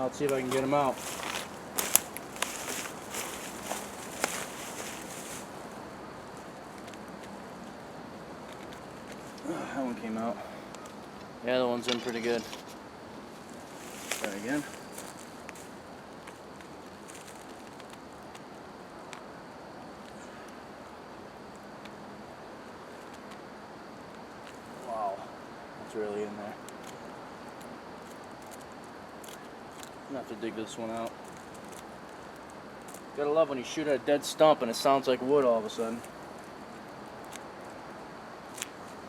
Now let's see if I can get him out. That one came out. The other one's in pretty good. Try again. Wow, that's really in there. I'm gonna have to dig this one out. Gotta love when you shoot at a dead stump and it sounds like wood all of a sudden.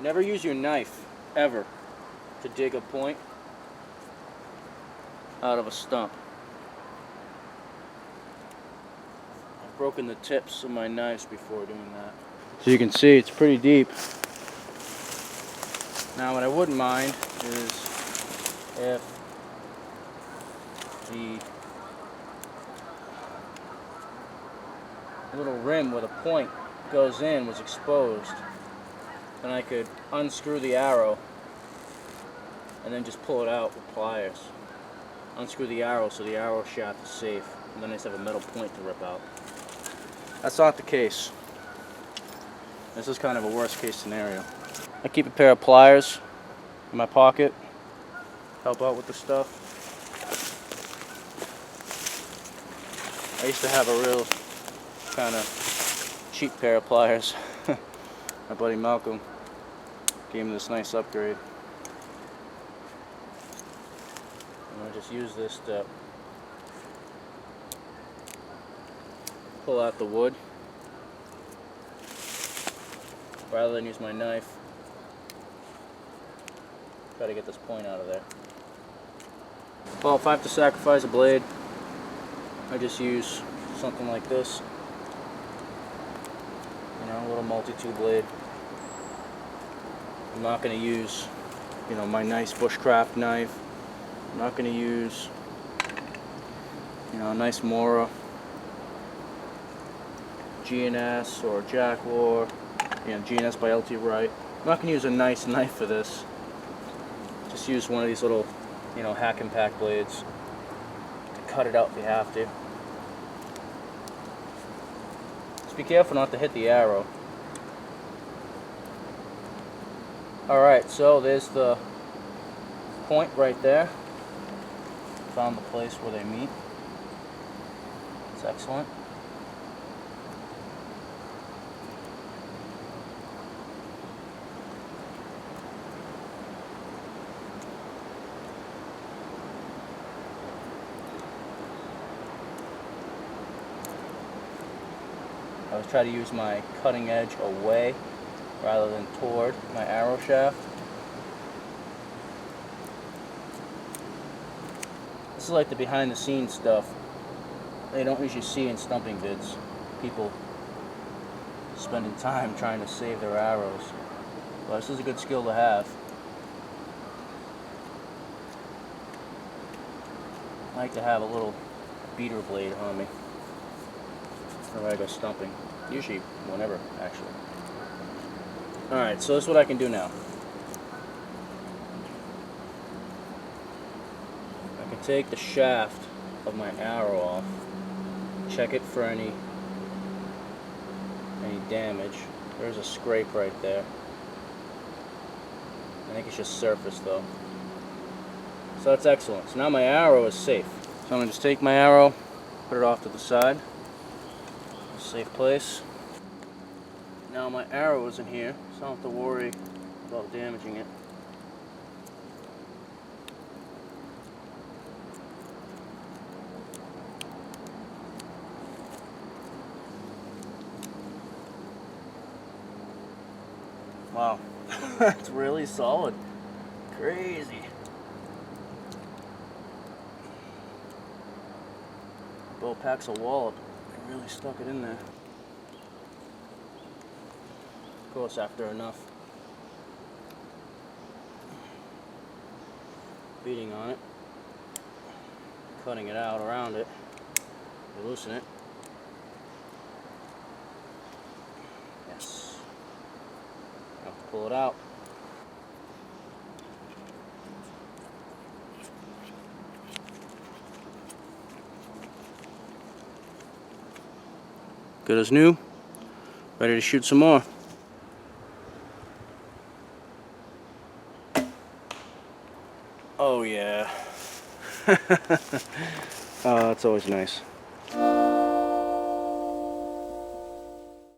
Never use your knife, ever, to dig a point out of a stump. I've broken the tips of my knives before doing that. So you can see it's pretty deep. Now what I wouldn't mind is if the little rim where the point goes in was exposed, then I could unscrew the arrow and then just pull it out with pliers. Unscrew the arrow so the arrow shaft is safe, and then I just have a metal point to rip out. That's not the case. This is kind of a worst case scenario. I keep a pair of pliers in my pocket, help out with the stuff. I used to have a real kind of cheap pair of pliers. My buddy Malcolm gave me this nice upgrade. And I just use this to pull out the wood rather than use my knife. Try to get this point out of there. Well, if I have to sacrifice a blade, I just use something like this. You know, a little multi-tool blade. I'm not going to use, you know, my nice Bushcraft knife. I'm not going to use, you know, a nice Mora GNS or Jackwar, you know, GNS by LT Wright. I'm not going to use a nice knife for this. Just use one of these little, you know, hack and pack blades to cut it out if you have to. Just be careful not to hit the arrow. Alright, so there's the point right there. Found the place where they meet. It's excellent. I always try to use my cutting edge away rather than toward my arrow shaft. This is like the behind the scenes stuff they don't usually see in stumping vids. People spending time trying to save their arrows. But this is a good skill to have. I like to have a little beater blade on me whenever I go stumping. Usually whenever, actually. Alright, so that's what I can do now. I can take the shaft of my arrow off, check it for any damage. There's a scrape right there. I think it's just surface though. So that's excellent. So now my arrow is safe. So I'm going to just take my arrow, put it off to the side. A safe place. Now my arrow is in here, so I don't have to worry about damaging it. Wow, that's really solid. Crazy. Bow packs a wallop. I really stuck it in there. Of course, after enough beating on it, cutting it out around it, you loosen it. Yes. Now pull it out. Good as new. Ready to shoot some more. Oh yeah. Oh, that's always nice.